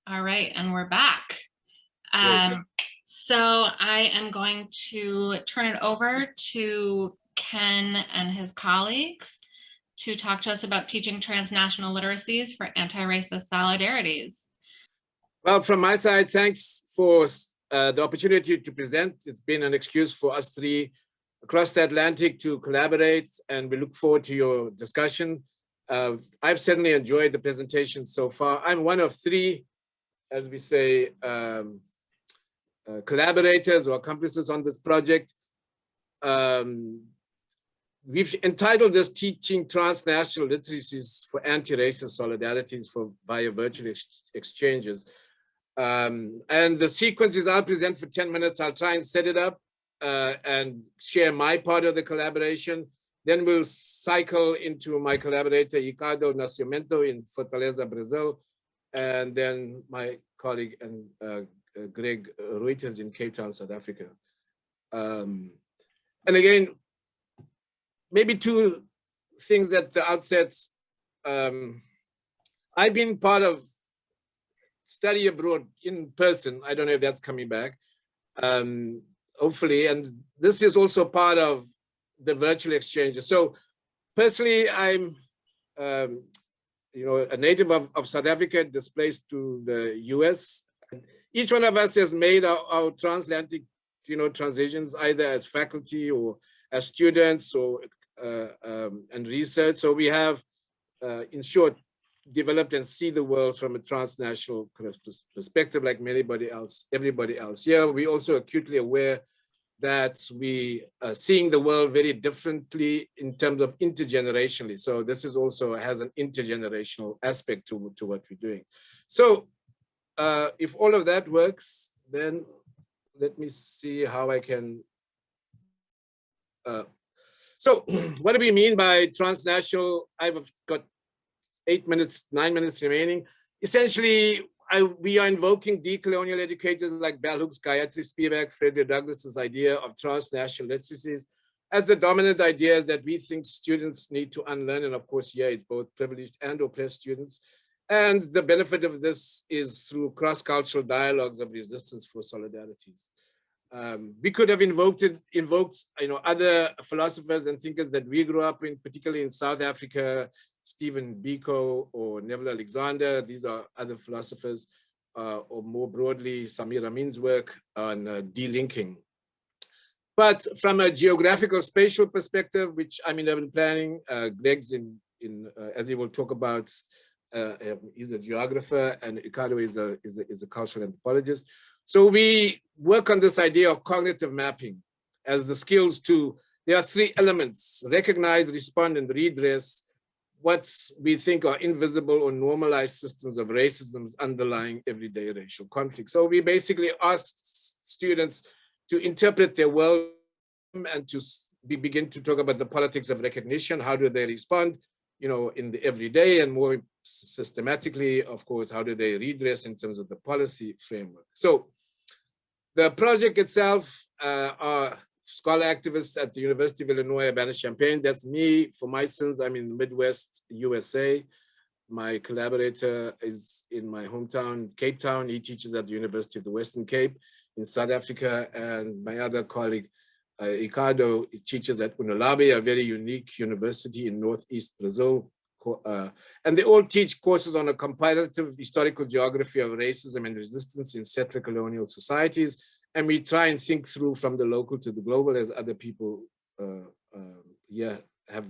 All right, and we're back. So I am going to turn it over to Ken and his colleagues to talk to us about teaching transnational literacies for anti-racist solidarities. Well, from my side, thanks for the opportunity to present. It's been an excuse for us three across the Atlantic to collaborate, and we look forward to your discussion. I've certainly enjoyed the presentation so far. I'm one of three, as we say, collaborators or accomplices on this project. We've entitled this Teaching Transnational Literacies for Anti-Racist Solidarities via Virtual Exchanges. And the sequence is I'll present for 10 minutes. I'll try and set it up and share my part of the collaboration. Then we'll cycle into my collaborator, Ricardo Nasciemento in Fortaleza, Brazil, and then my colleague and Greg Ruiters in Cape Town, South Africa. And again, maybe two things at the outset. I've been part of study abroad in person. I don't know if that's coming back, hopefully. And this is also part of the virtual exchanges. So personally, I'm a native of South Africa, displaced to the US. Each one of us has made our transatlantic transitions, either as faculty or as students or and research. So we have, in short, developed and see the world from a transnational perspective, like everybody else here. We're also acutely aware that we are seeing the world very differently in terms of intergenerationally. So this is also has an intergenerational aspect to what we're doing. So if all of that works, then let me see how I can. So what do we mean by transnational? I've got 9 minutes remaining. Essentially, we are invoking decolonial educators like Bell Hooks, Gayatri Spivak, Frederick Douglass's idea of transnational literacies as the dominant ideas that we think students need to unlearn. And of course, yeah, it's both privileged and oppressed students. And the benefit of this is through cross-cultural dialogues of resistance for solidarities. We could have invoked other philosophers and thinkers that we grew up in, particularly in South Africa, Stephen Biko or Neville Alexander. These are other philosophers, or more broadly, Samir Amin's work on delinking. But from a geographical spatial perspective, which I'm in urban planning, Greg's as he will talk about, he's a geographer, and Ricardo is a cultural anthropologist. So we work on this idea of cognitive mapping as the skills to, there are three elements: recognize, respond, and redress what we think are invisible or normalized systems of racism's underlying everyday racial conflict. So we basically ask students to interpret their world and to begin to talk about the politics of recognition. How do they respond, in the everyday, and more systematically, of course, how do they redress in terms of the policy framework? So the project itself are scholar activists at the University of Illinois, Urbana-Champaign. That's me. For my sins, I'm in Midwest USA. My collaborator is in my hometown, Cape Town. He teaches at the University of the Western Cape in South Africa. And my other colleague, Ricardo, teaches at UNILAB, a very unique university in Northeast Brazil. And they all teach courses on a comparative historical geography of racism and resistance in settler colonial societies. And we try and think through from the local to the global, as other people have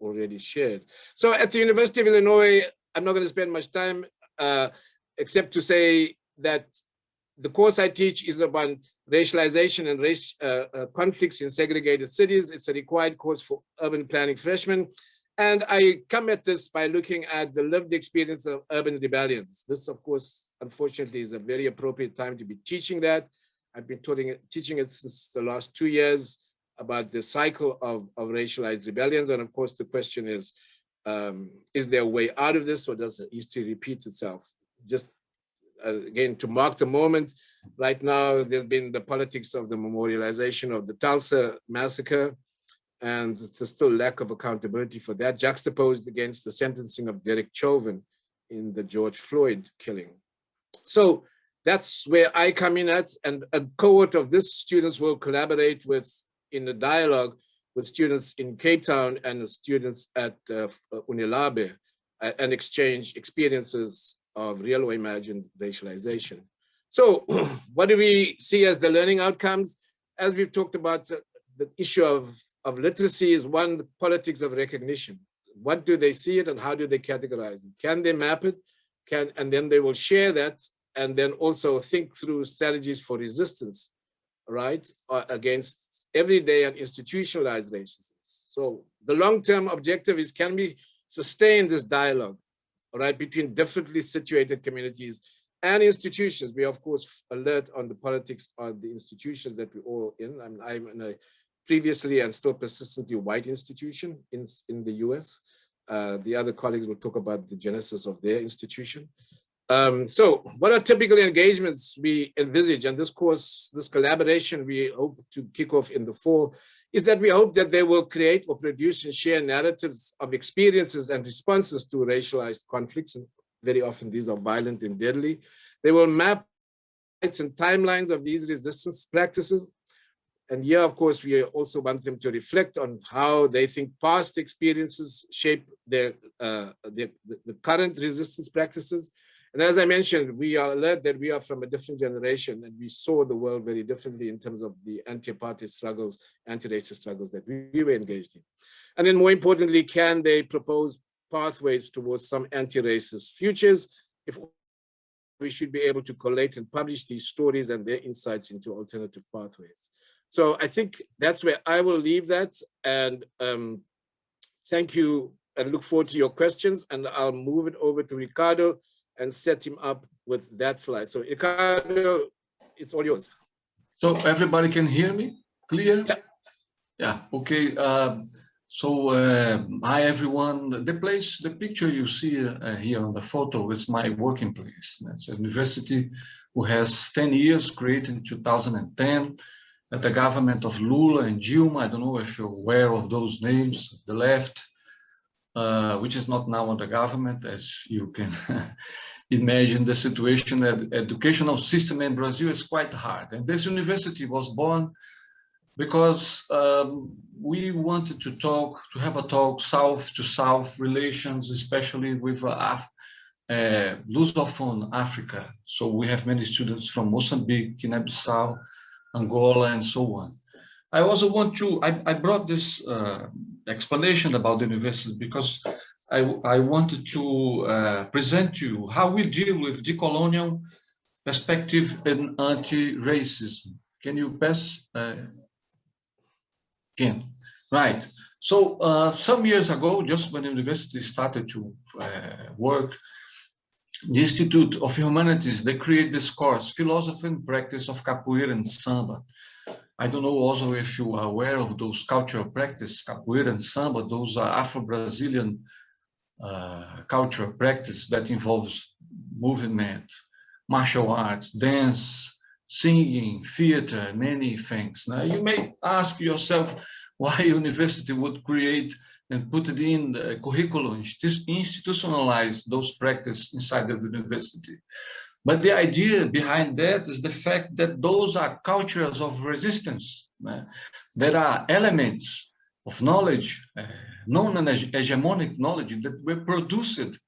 already shared. So at the University of Illinois, I'm not going to spend much time except to say that the course I teach is about racialization and race conflicts in segregated cities. It's a required course for urban planning freshmen. And I come at this by looking at the lived experience of urban rebellions. This, of course, unfortunately, is a very appropriate time to be teaching that. I've been teaching it since the last 2 years about the cycle of racialized rebellions. And of course, the question is there a way out of this, or does history repeat itself? Just again, to mark the moment, right now, there's been the politics of the memorialization of the Tulsa massacre, and there's still lack of accountability for that, juxtaposed against the sentencing of Derek Chauvin in the George Floyd killing. So that's where I come in at, and a cohort of these students will collaborate with in the dialogue with students in Cape Town and students at UNILAB and exchange experiences of real or imagined racialization. So what do we see as the learning outcomes? As we've talked about, the issue of literacy is one, the politics of recognition. What do they see it and how do they categorize it? Can they map it? And then they will share that and then also think through strategies for resistance, right, against everyday and institutionalized racism. So the long-term objective is, can we sustain this dialogue, all right, between differently situated communities and institutions? We are, of course, alert on the politics of the institutions that we're all in. I'm in a previously and still persistently white institution in the US. The other colleagues will talk about the genesis of their institution. So what are typical engagements we envisage? And this course, this collaboration we hope to kick off in the fall, is that we hope that they will create or produce and share narratives of experiences and responses to racialized conflicts. And very often these are violent and deadly. They will map and timelines of these resistance practices. And here, of course, we also want them to reflect on how they think past experiences shape the current resistance practices. And as I mentioned, we are alert that we are from a different generation and we saw the world very differently in terms of the anti-apartheid struggles, anti-racist struggles that we were engaged in. And then more importantly, can they propose pathways towards some anti-racist futures? If we should be able to collate and publish these stories and their insights into alternative pathways. So I think that's where I will leave that. And thank you and look forward to your questions. And I'll move it over to Ricardo and set him up with that slide. So Ricardo, it's all yours. So everybody can hear me clear? Yeah. Yeah, okay. Hi everyone. The picture you see here on the photo is my working place. That's a university who has 10 years, created in 2010. At the government of Lula and Dilma. I don't know if you're aware of those names, the left, which is not now on the government, as you can imagine. The situation that educational system in Brazil is quite hard. And this university was born because we wanted to have a talk South to South relations, especially with Lusophone Africa. So we have many students from Mozambique, Guinea-Bissau, Angola, and so on. I also want to, I brought this explanation about the university because I wanted to present to you how we deal with decolonial perspective and anti-racism. Can you pass? Ken? Right. So some years ago, just when the university started to work, the Institute of Humanities, they created this course, Philosophy and Practice of Capoeira and Samba. I don't know also if you are aware of those cultural practice, Capoeira and Samba. Those are Afro-Brazilian cultural practice that involves movement, martial arts, dance, singing, theater, many things. Now you may ask yourself why a university would create and put it in the curriculum, institutionalize those practices inside the university. But the idea behind that is the fact that those are cultures of resistance. There are elements of knowledge, non-hegemonic knowledge that were produced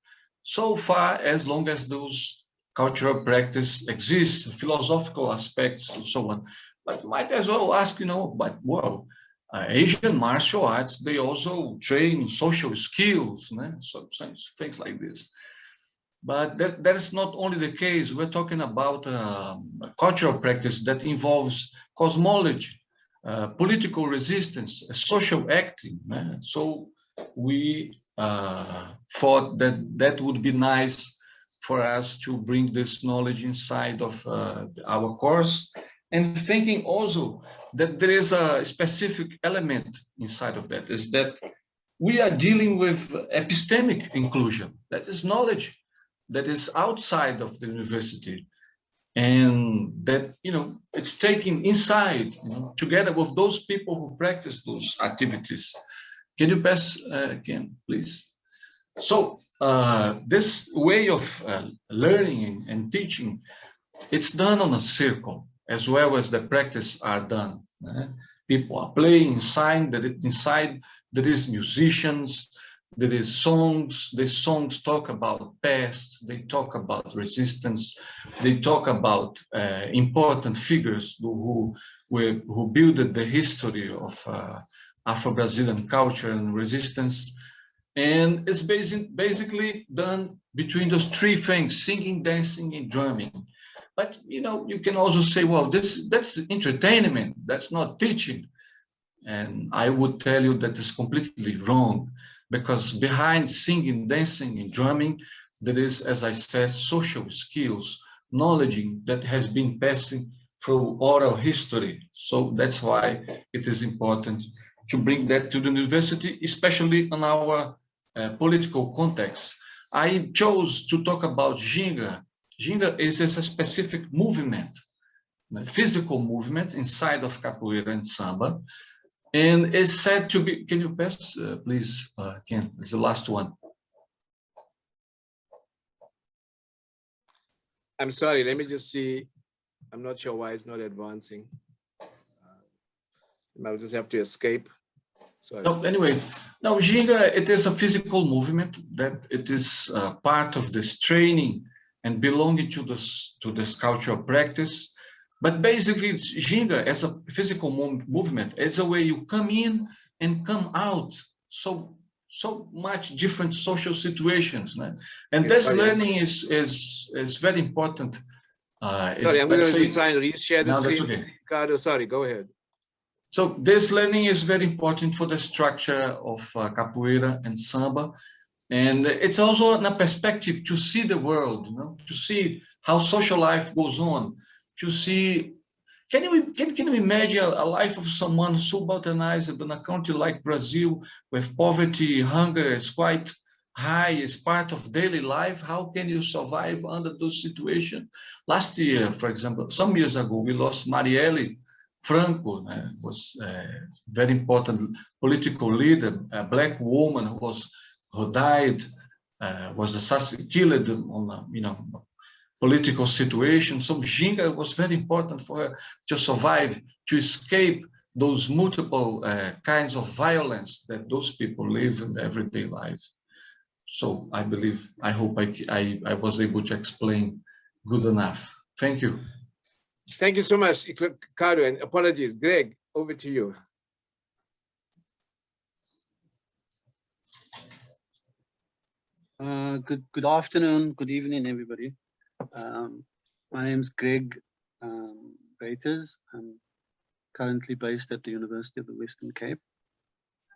so far as long as those cultural practice exists, philosophical aspects and so on. But might as well ask, but well, Asian martial arts, they also train social skills, so things like this. But that is not only the case. We're talking about a cultural practice that involves cosmology, political resistance, social acting. So we thought that would be nice for us to bring this knowledge inside of our course, and thinking also that there is a specific element inside of that, is that we are dealing with epistemic inclusion. That is knowledge that is outside of the university, and that it's taken inside, together with those people who practice those activities. Can you pass, Ken, please? So this way of learning and teaching, it's done on a circle, as well as the practice are done. People are playing inside there is musicians, there is songs. The songs talk about past, they talk about resistance, they talk about important figures who built the history of Afro-Brazilian culture and resistance. And it's basically done between those three things: singing, dancing, and drumming. But you can also say, well, that's entertainment, that's not teaching. And I would tell you that is completely wrong, because behind singing, dancing, and drumming, there is, as I said, social skills, knowledge that has been passing through oral history. So that's why it is important to bring that to the university, especially in our political context. I chose to talk about Ginga. Ginga is a specific movement, a physical movement inside of capoeira and samba, and is said to be. Can you pass, please, Ken? It's the last one. I'm sorry. Let me just see. I'm not sure why it's not advancing. I'll just have to escape. Sorry. No, anyway, now Ginga, it is a physical movement that it is part of this training and belonging to this cultural practice. But basically, it's Ginga as a physical movement, as a way you come in and come out. So much different social situations, right? And this learning is very important. Sorry, I'm going to try and reshare the screen. Okay. Ricardo, sorry, go ahead. So this learning is very important for the structure of capoeira and samba. And it's also a perspective to see the world, to see how social life goes on, to see, can you imagine a life of someone subalternized in a country like Brazil, with poverty, hunger is quite high, is part of daily life? How can you survive under those situations? Last year, for example, some years ago, we lost Marielle Franco, was a very important political leader, a black woman who died, was assassinated, killed on political situation. So Ginga was very important for her to survive, to escape those multiple kinds of violence that those people live in everyday lives. So I hope I was able to explain good enough. Thank you. Thank you so much, Ricardo, and apologies. Greg, over to you. Good afternoon, good evening, everybody. My name is Greg Ruiters. I'm currently based at the University of the Western Cape,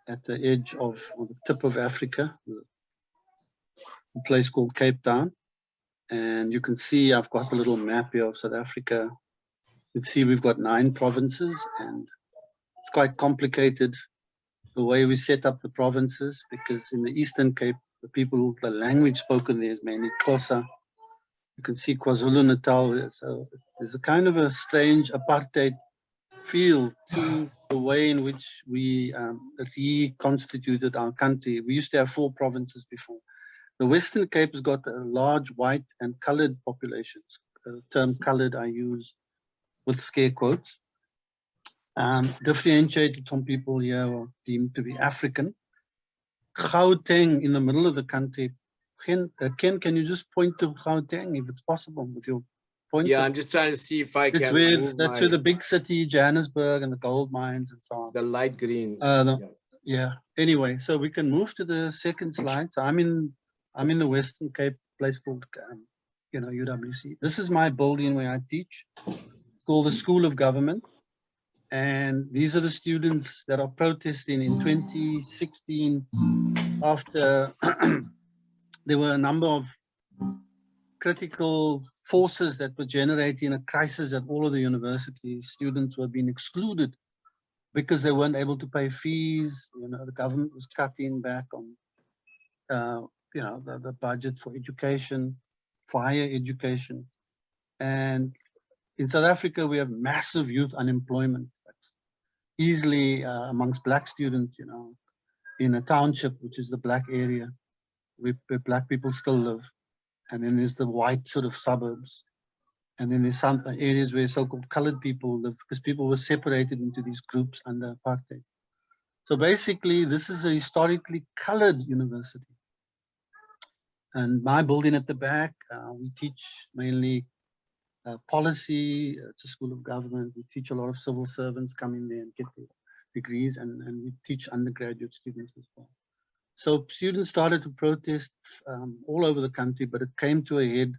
at the edge of the tip of Africa, a place called Cape Town. And you can see I've got a little map here of South Africa. You can see we've got 9 provinces, and it's quite complicated the way we set up the provinces, because in the Eastern Cape, the language spoken there is mainly Xhosa. You can see KwaZulu-Natal. So there's a kind of a strange apartheid feel to the way in which we reconstituted our country. We used to have 4 provinces before. The Western Cape has got a large white and colored populations. The term colored I use with scare quotes. Differentiated from people here are deemed to be African. Gauteng in the middle of the country. Ken, can you just point to Gauteng if it's possible with your pointer? Yeah, I'm just trying to see if I can. That's where the big city, Johannesburg, and the gold mines and so on. The light green. Yeah. Anyway, so we can move to the second slide. So I'm in the Western Cape, place called UWC. This is my building where I teach. It's called the School of Government. And these are the students that are protesting in 2016 after there were a number of critical forces that were generating a crisis at all of the universities. Students were being excluded because they weren't able to pay fees. The government was cutting back on the budget for education, for higher education. And in South Africa, we have massive youth unemployment. That's easily amongst black students, in a township, which is the black area. where black people still live. And then there's the white sort of suburbs. And then there's some areas where so-called colored people live, because people were separated into these groups under apartheid. So basically, this is a historically colored university. And my building at the back, we teach mainly policy. It's a school of government. We teach a lot of civil servants come in there and get their degrees, and we teach undergraduate students as well. So students started to protest all over the country, but it came to a head.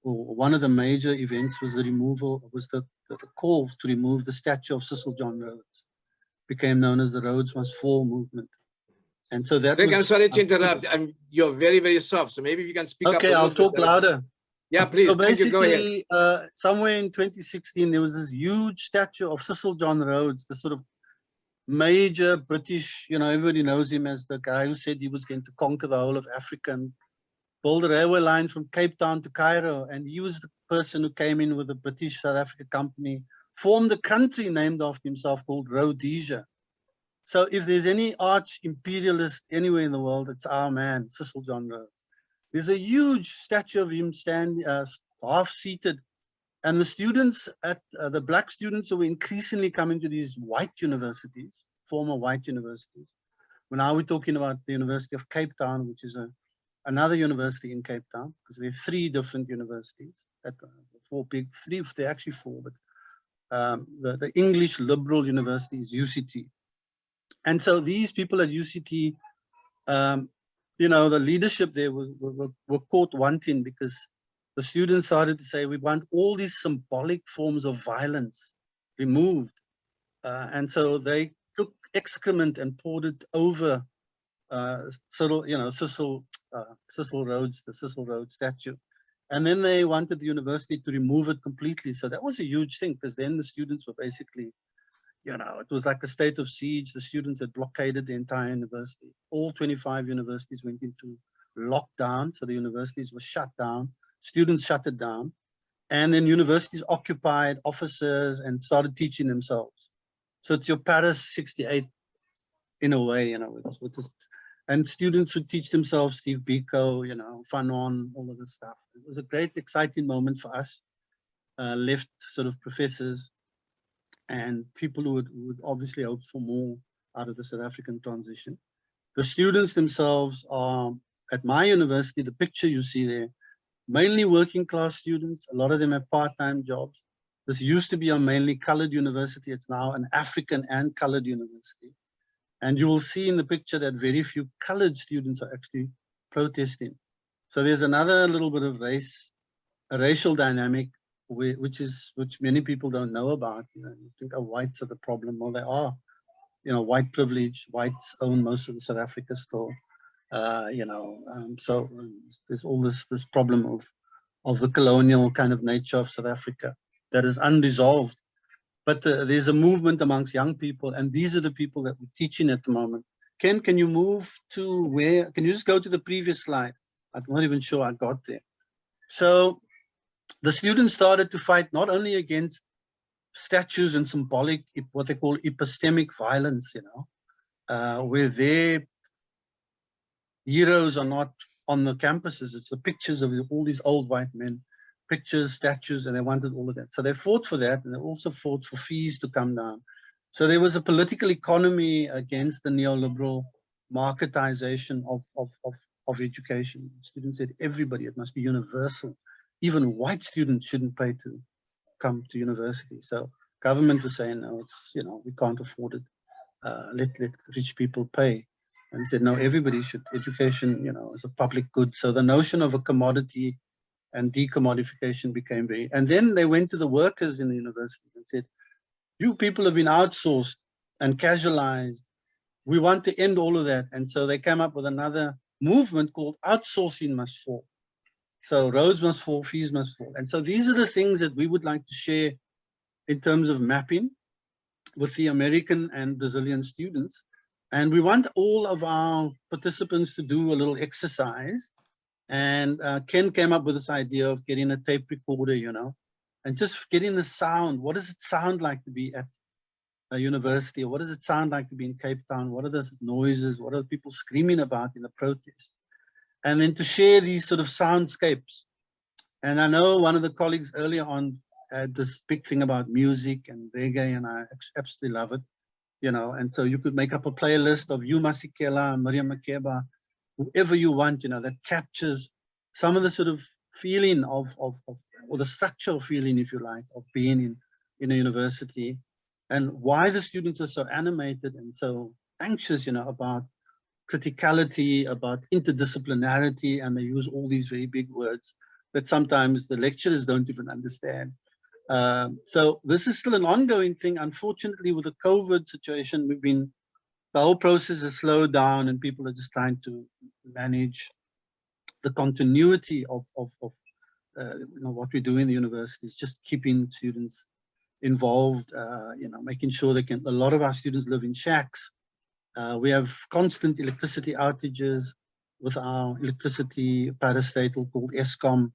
One of the major events was the removal, was the call to remove the statue of Cecil John Rhodes. Became known as the Rhodes Must Fall movement. And so that Greg, was... I'm sorry to interrupt. You're very, very soft. So maybe if you can speak up. Okay, I'll talk louder. Yeah, please. So Thank you. Go ahead. basically, somewhere in 2016, there was this huge statue of Cecil John Rhodes, the sort of major British, everybody knows him as the guy who said he was going to conquer the whole of Africa and build a railway line from Cape Town to Cairo. And he was the person who came in with the British South Africa Company, formed a country named after himself called Rhodesia. So if there's any arch imperialist anywhere in the world, it's our man, Cecil John Rhodes. There's a huge statue of him standing, half seated. And the students, the black students who were increasingly coming to these white universities, former white universities. Well, now we're talking about the University of Cape Town, which is another university in Cape Town, because there are 3 different universities. They're actually 4, but the English liberal university is UCT. And so these people at UCT, the leadership there were caught wanting, because the students started to say, we want all these symbolic forms of violence removed. And so they took excrement and poured it over Cecil Rhodes, the Cecil Rhodes statue. And then they wanted the university to remove it completely. So that was a huge thing, because then the students were basically, it was like a state of siege. The students had blockaded the entire university. All 25 universities went into lockdown. So the universities were shut down. Students shut it down. And then universities occupied offices and started teaching themselves. So it's your Paris 68 in a way, and students would teach themselves Steve Biko, Fanon, all of this stuff. It was a great, exciting moment for us, left sort of professors and people who would obviously hope for more out of the South African transition. The students themselves are, at my university, the picture you see there, mainly working class students. A lot of them have part-time jobs. This used to be a mainly colored university. It's now an African and colored university. And you will see in the picture that very few colored students are actually protesting. So there's another little bit of a racial dynamic, which many people don't know about. You think, oh, whites are the problem. Well, they are. White privilege. Whites own most of the South Africa still. So there's all this problem of the colonial kind of nature of South Africa that is unresolved. But there's a movement amongst young people, and these are the people that we're teaching at the moment. Ken, can you move to where? Can you just go to the previous slide? I'm not even sure I got there. So the students started to fight not only against statues and symbolic, what they call epistemic violence, where their heroes are not on the campuses. It's the pictures of all these old white men, pictures, statues, and they wanted all of that. So they fought for that, and they also fought for fees to come down. So there was a political economy against the neoliberal marketization of education. Students said, everybody, it must be universal. Even white students shouldn't pay to come to university. So government was saying, no, it's, we can't afford it. Let rich people pay. And they said, no, everybody should. Education, is a public good. So the notion of a commodity and decommodification became very, and then they went to the workers in the university and said, you people have been outsourced and casualized. We want to end all of that. And so they came up with another movement called Outsourcing Must Fall. So roads must fall, fees must fall. And so these are the things that we would like to share in terms of mapping with the American and Brazilian students. And we want all of our participants to do a little exercise. And Ken came up with this idea of getting a tape recorder, and just getting the sound. What does it sound like to be at a university? What does it sound like to be in Cape Town? What are those noises? What are people screaming about in the protests? and then to share these sort of soundscapes. And I know one of the colleagues earlier on had this big thing about music and reggae, and I absolutely love it, you know. And so you could make up a playlist of Yu Masekela, Miriam Makeba, whoever you want, you know, that captures some of the sort of feeling of or the structural feeling, if you like, of being in a university, and why the students are so animated and so anxious, you know, about criticality, about interdisciplinarity, and they use all these very big words that sometimes the lecturers don't even understand. So this is still an ongoing thing. Unfortunately, with the COVID situation, the whole process has slowed down, and people are just trying to manage the continuity of you know, what we do in the universities, just keeping students involved, you know, making sure they can. A lot of our students live in shacks. We have constant electricity outages with our electricity parastatal called ESCOM,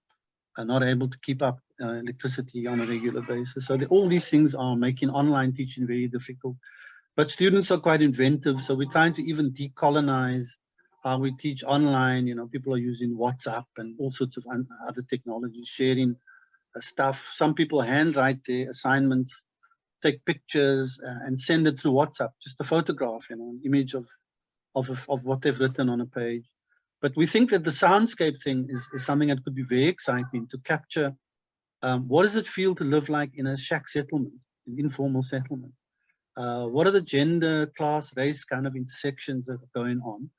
not able to keep up electricity on a regular basis. So all these things are making online teaching very difficult. But students are quite inventive, so we're trying to even decolonize how we teach online. You know, people are using WhatsApp and all sorts of other technologies, sharing stuff. Some people handwrite their assignments, take pictures, and send it through WhatsApp, just a photograph, you know, an image of what they've written on a page. But we think that the soundscape thing is something that could be very exciting to capture. What does it feel to live like in a shack settlement, an informal settlement? What are the gender, class, race kind of intersections that are going on?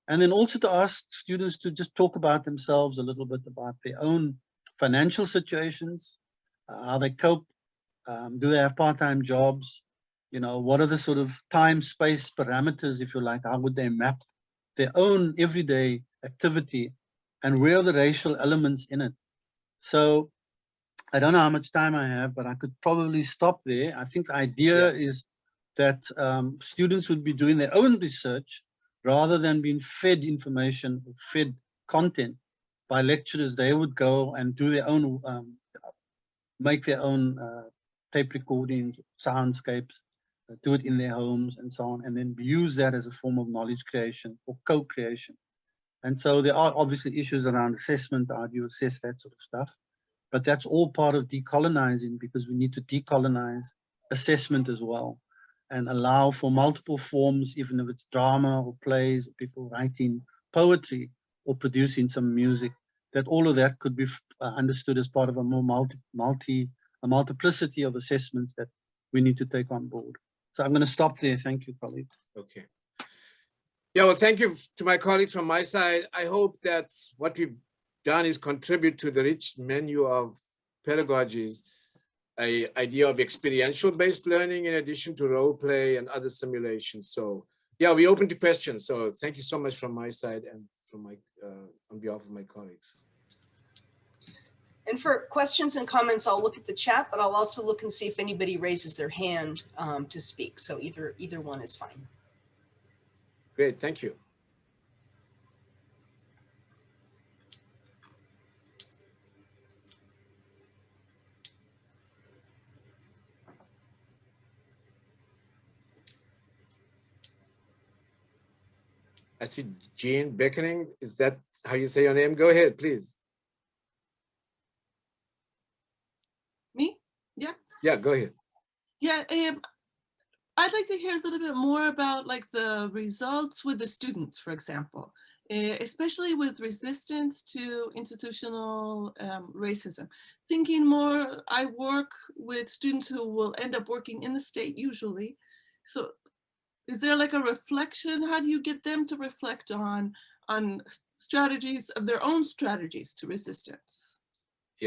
And then also to ask students to just talk about themselves a little bit, about their own financial situations, how they cope, do they have part-time jobs? You know, what are the sort of time-space parameters, if you like? How would they map their own everyday activity, and where are the racial elements in it? So I don't know how much time I have, but I could probably stop there. I think the idea is that students would be doing their own research rather than being fed information, fed content by lecturers. They would go and do their own, make their own tape recordings, soundscapes, do it in their homes and so on, and then use that as a form of knowledge creation or co-creation. And so there are obviously issues around assessment, how do you assess that sort of stuff, but that's all part of decolonizing, because we need to decolonize assessment as well and allow for multiple forms, even if it's drama or plays, or people writing poetry or producing some music, that all of that could be understood as part of a more multiplicity of assessments that we need to take on board. So I'm going to stop there. Thank you, colleagues. Okay. Yeah, well, thank you to my colleagues from my side. I hope that what we've done is contribute to the rich menu of pedagogies, an idea of experiential-based learning in addition to role play and other simulations. So yeah, we're open to questions. So thank you so much from my side and from my on behalf of my colleagues. And for questions and comments, I'll look at the chat, but I'll also look and see if anybody raises their hand to speak. So either one is fine. Great, thank you. I see Jean beckoning. Is that how you say your name? Go ahead, please. Me? Yeah. Yeah, go ahead. Yeah, I'd like to hear a little bit more about like the results with the students, for example, especially with resistance to institutional racism. Thinking more, I work with students who will end up working in the state usually. So is there like a reflection? How do you get them to reflect on strategies of their own strategies to resistance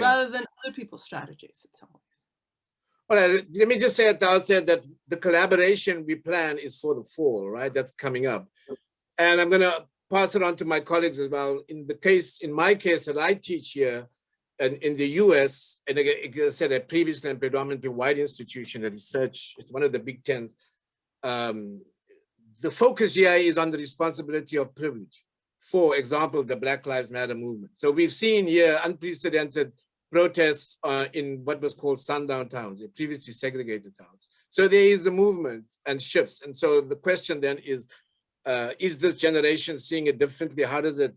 rather than other people's strategies in some ways? Well, let me just say at the outset that the collaboration we plan is for the fall, right? That's coming up. And I'm going to pass it on to my colleagues as well. In my case that I teach here and in the US, and like I said, a previously and predominantly white institution, a research, it's one of the big 10s. The focus here is on the responsibility of privilege. For example, the Black Lives Matter movement. So we've seen here unprecedented protests in what was called sundown towns, previously segregated towns. So there is the movement and shifts. And so the question then is this generation seeing it differently? How does it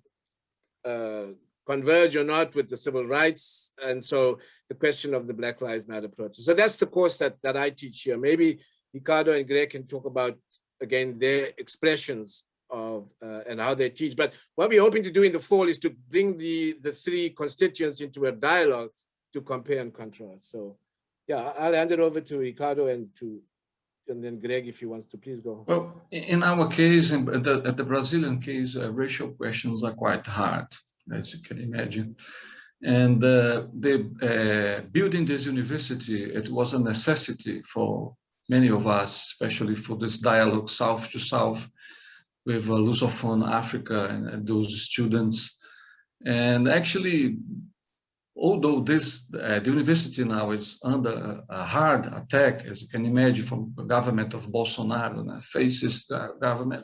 converge or not with the civil rights. And so the question of the Black Lives Matter protest. So that's the course that I teach here. Maybe Ricardo and Greg can talk about, again, their expressions of and how they teach. But what we're hoping to do in the fall is to bring the three constituents into a dialogue to compare and contrast. So yeah, I'll hand it over to Ricardo and then Greg, if he wants to, please go. Well, in our case, at the Brazilian case, racial questions are quite hard, as you can imagine. And building this university, it was a necessity for many of us, especially for this dialogue south to south with Lusophone Africa and those students. And actually, although the university now is under a hard attack, as you can imagine, from the government of Bolsonaro, fascist government,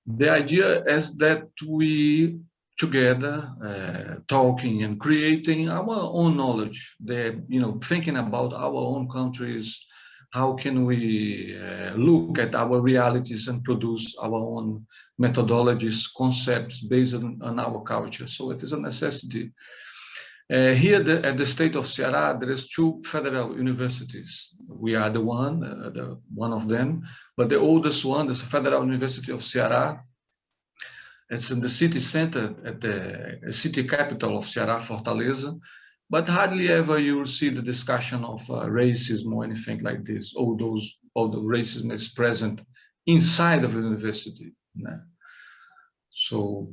the idea is that we together talking and creating our own knowledge, thinking about our own countries, how can we look at our realities and produce our own methodologies, concepts based on our culture. So it is a necessity. Here at the state of Ceará, there is 2 federal universities. We are the one of them, but the oldest one is the Federal University of Ceará. It's in the city center, at the city capital of Ceará, Fortaleza, but hardly ever you will see the discussion of racism or anything like this. All the racism is present inside of the university. So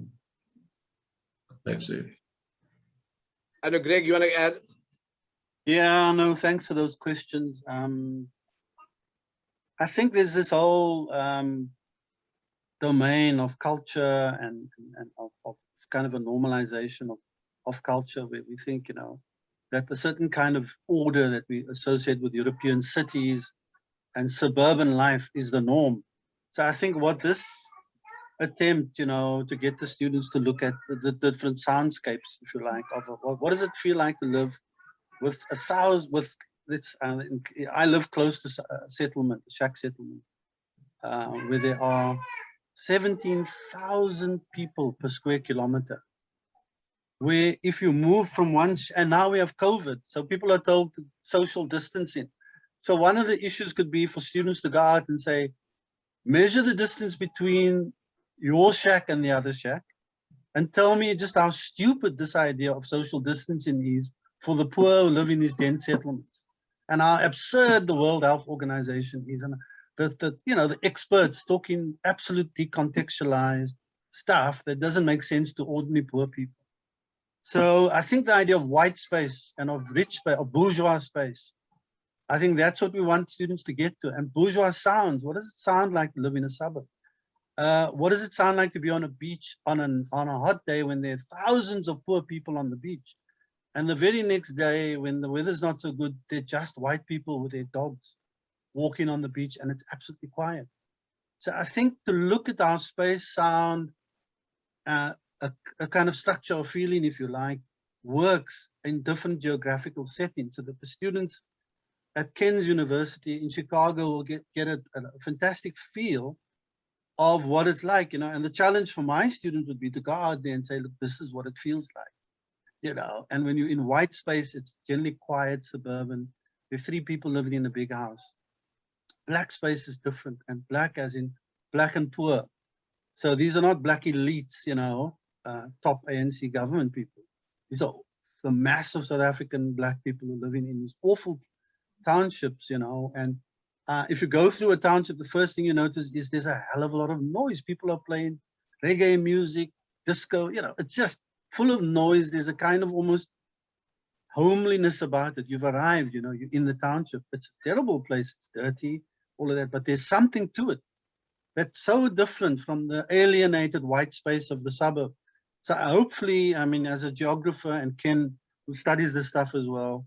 that's it. I know, Greg, you want to add? Yeah, no, thanks for those questions. I think there's this whole domain of culture and of kind of a normalization of culture, where we think, that a certain kind of order that we associate with European cities and suburban life is the norm. So I think what this attempt, to get the students to look at the different soundscapes, if you like, of what does it feel like to live with I live close to a settlement, a shack settlement, where there are 17,000 people per square kilometer. Where if you move from and now we have COVID, so people are told to social distancing. So one of the issues could be for students to go out and say, measure the distance between your shack and the other shack, and tell me just how stupid this idea of social distancing is for the poor who live in these dense settlements, and how absurd the World Health Organization is, and the experts talking absolute decontextualized stuff that doesn't make sense to ordinary poor people. So I think the idea of white space and of rich space, of bourgeois space, I think that's what we want students to get to. And bourgeois sounds, what does it sound like to live in a suburb? What does it sound like to be on a beach on a hot day when there are thousands of poor people on the beach? And the very next day, when the weather's not so good, they're just white people with their dogs walking on the beach, and it's absolutely quiet. So I think to look at our space, sound, a kind of structure or feeling, if you like, works in different geographical settings, so that the students at Kent's University in Chicago will get a fantastic feel of what it's like, and the challenge for my students would be to go out there and say, look, this is what it feels like, and when you're in white space, it's generally quiet, suburban, there are 3 people living in a big house. Black space is different, and black as in black and poor. So these are not black elites, top ANC government people. These are the massive South African black people who are living in these awful townships, and if you go through a township, the first thing you notice is there's a hell of a lot of noise. People are playing reggae music, disco, it's just full of noise. There's a kind of almost homeliness about it. You've arrived, you're in the township. It's a terrible place. It's dirty, all of that, but there's something to it that's so different from the alienated white space of the suburb. So hopefully, as a geographer, and Ken, who studies this stuff as well,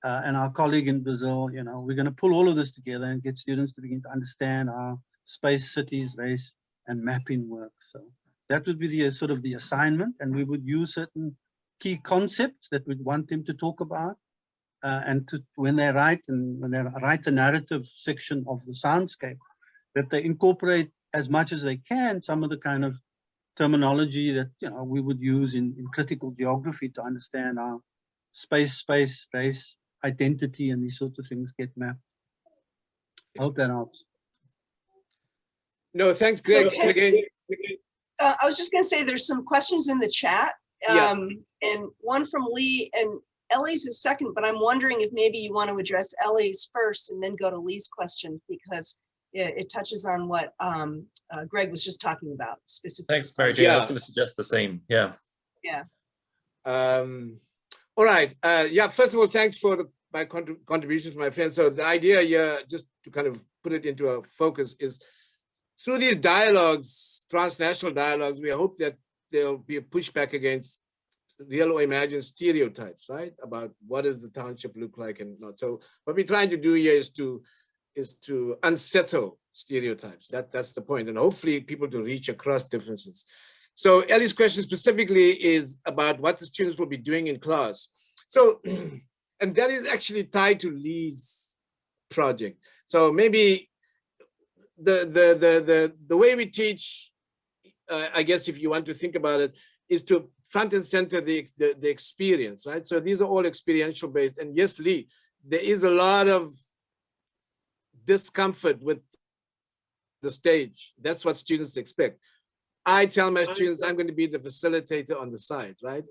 and our colleague in Brazil, we're going to pull all of this together and get students to begin to understand how space, cities, race, and mapping works. So that would be the sort of the assignment, and we would use certain key concepts that we'd want them to talk about, and when they write the narrative section of the soundscape, that they incorporate as much as they can some of the kind of terminology that we would use in critical geography to understand how space, race, identity, and these sorts of things get mapped. I hope that helps. No, thanks, Greg. So, Again, I was just going to say there's some questions in the chat, and one from Lee, and Ellie's is second, but I'm wondering if maybe you want to address Ellie's first and then go to Lee's question, because it touches on what Greg was just talking about specifically. Thanks, Mary Jane. I was going to suggest the same. Yeah. Yeah. All right. First of all, thanks for my contributions, my friends. So the idea here, just to kind of put it into a focus, is through these dialogues, transnational dialogues, we hope that there'll be a pushback against real or imagined stereotypes, right? About what does the township look like and not. So what we're trying to do here is to unsettle stereotypes. That's the point. And hopefully people to reach across differences. So Ellie's question specifically is about what the students will be doing in class. So, and that is actually tied to Lee's project. So maybe the way we teach, I guess if you want to think about it, is to front and center the experience, right? So these are all experiential based. And yes, Lee, there is a lot of discomfort with the stage. That's what students expect. I tell my students I'm going to be the facilitator on the side, right?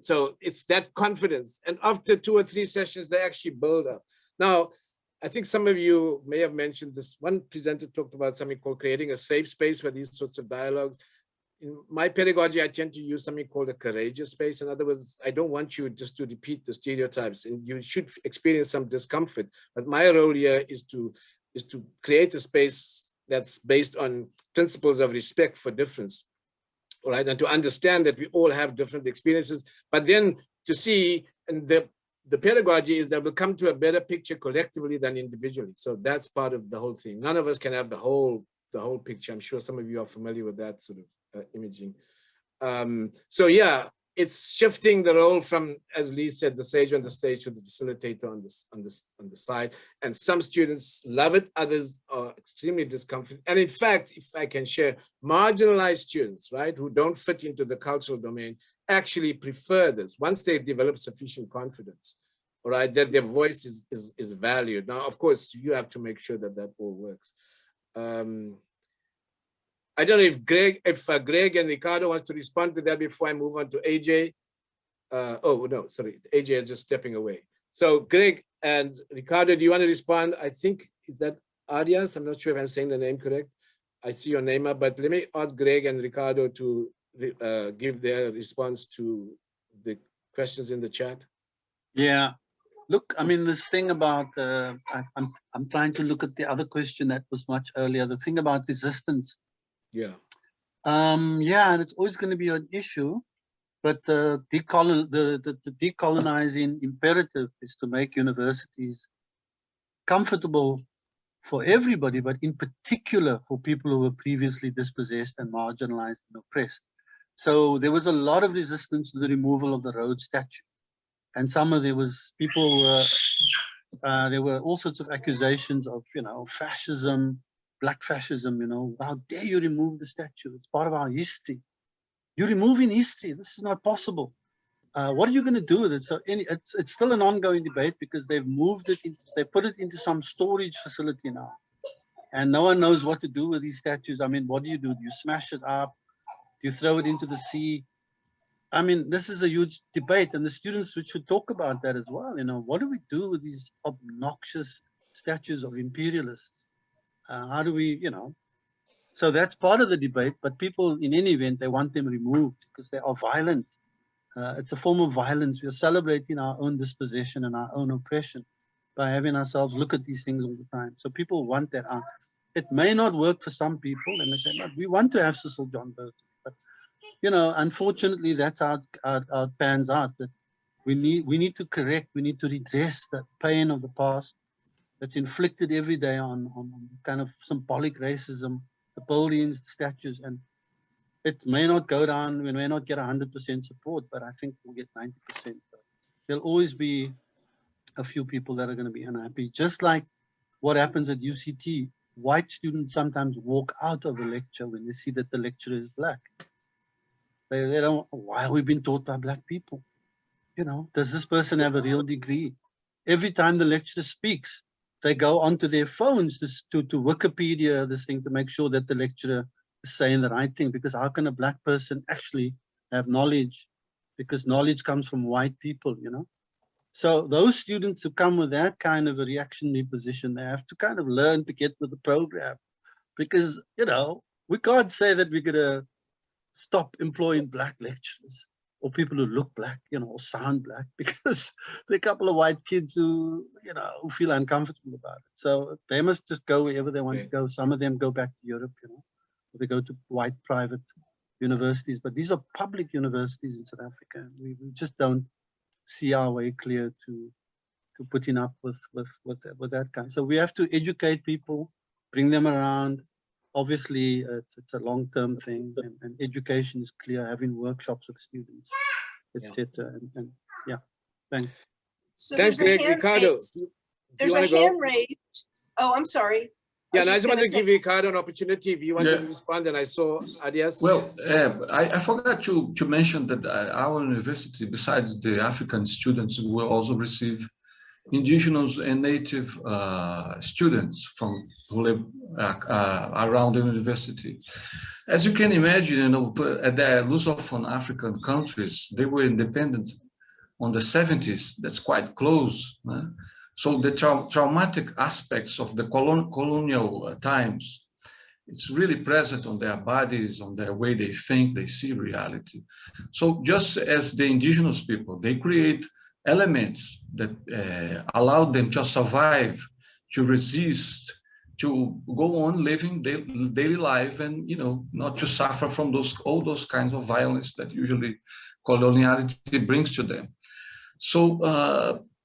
So it's that confidence. And after 2 or 3 sessions, they actually build up. Now, I think some of you may have mentioned this. One presenter talked about something called creating a safe space for these sorts of dialogues. In my pedagogy, I tend to use something called a courageous space. In other words, I don't want you just to repeat the stereotypes, and you should experience some discomfort. But my role here is to create a space that's based on principles of respect for difference, all right? And to understand that we all have different experiences, but then to see, and the pedagogy is that we'll come to a better picture collectively than individually. So that's part of the whole thing. None of us can have the whole picture. I'm sure some of you are familiar with that sort of imaging. So yeah, it's shifting the role from, as Lee said, the sage on the stage to the facilitator on the side. And some students love it, others are extremely discomforted. And in fact, if I can share, marginalized students, right, who don't fit into the cultural domain, actually prefer this once they develop sufficient confidence, all right, that their voice is valued. Now, of course, you have to make sure that that all works. I don't know if Greg and Ricardo wants to respond to that before I move on to AJ. Oh, no, sorry, AJ is just stepping away. So Greg and Ricardo, do you want to respond? I think, is that Arias? I'm not sure if I'm saying the name correct. I see your name up, but let me ask Greg and Ricardo to give their response to the questions in the chat. Yeah, look, I mean, this thing about, I'm trying to look at the other question that was much earlier, the thing about resistance. Yeah. Yeah, and it's always going to be an issue, but the decolonizing imperative is to make universities comfortable for everybody, but in particular for people who were previously dispossessed and marginalized and oppressed. So there was a lot of resistance to the removal of the Rhodes statue. And there was people, there were all sorts of accusations of, fascism, black fascism, how dare you remove the statue? It's part of our history. You're removing history. This is not possible. What are you going to do with it? So it's still an ongoing debate because they've moved it they put it into some storage facility now. And no one knows what to do with these statues. I mean, what do? Do you smash it up? Do you throw it into the sea? I mean, this is a huge debate, and the students should talk about that as well. What do we do with these obnoxious statues of imperialists? How do we, so that's part of the debate, but people in any event, they want them removed because they are violent. It's a form of violence. We are celebrating our own dispossession and our own oppression by having ourselves look at these things all the time. So people want that out. It may not work for some people, and they say, "But we want to have Cecil John Burks." But unfortunately, that's how it pans out. That we need to correct, we need to redress the pain of the past that's inflicted every day on kind of symbolic racism, the buildings, the statues, and it may not go down, we may not get 100% support, but I think we'll get 90%. There'll always be a few people that are going to be unhappy, just like what happens at UCT. White students sometimes walk out of a lecture when they see that the lecturer is black. They don't, why are we being taught by Black people? You know, does this person have a real degree? Every time the lecturer speaks, they go onto their phones to Wikipedia this thing to make sure that the lecturer is saying the right thing, because how can a Black person actually have knowledge? Because knowledge comes from white people, you know? So those students who come with that kind of a reactionary position, they have to kind of learn to get with the program, because, you know, we can't say that we're gonna stop employing Black lecturers or people who look Black, you know, or sound Black, because there are a couple of white kids who, you know, who feel uncomfortable about it. So they must just go wherever they want to go. Some of them go back to Europe, you know, or they go to white private universities, but these are public universities in South Africa. We just don't see our way clear to putting up with that kind. So we have to educate people, bring them around. Obviously, it's a long-term thing, and education is clear, having workshops with students, etc. And yeah, thanks. So Thanks, there's a Greg. hand Ricardo, raised. do you There's a wanna go? hand raised. Oh, I'm sorry. Yeah, was and I just just want gonna to say- give Ricardo an opportunity if you want Yeah. to respond, and I saw Adias. Well, I forgot to mention that our university, besides the African students, will also receive indigenous and native students from who live around the university. As you can imagine, you know, the Lusophone African countries, they were independent on the 70s. That's quite close. So the traumatic aspects of the colonial times, it's really present on their bodies, on their way they think, they see reality. So just as the indigenous people, they create elements that allow them to survive, to resist, to go on living daily life, and, you know, not to suffer from all those kinds of violence that usually coloniality brings to them. So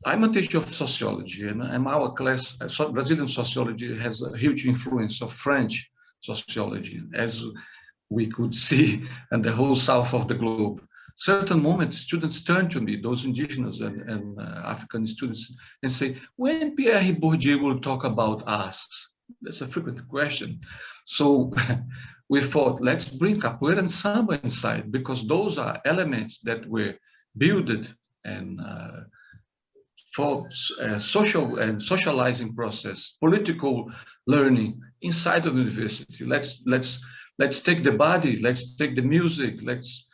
I'm a teacher of sociology, and our class, Brazilian sociology, has a huge influence of French sociology, as we could see in the whole south of the globe. Certain moments, students turn to me, those indigenous and African students, and say, when Pierre Bourdieu will talk about us? That's a frequent question. So we thought, let's bring capoeira and samba inside, because those are elements that were built and for social and socializing process, political learning inside of university. Let's take the body, let's take the music, let's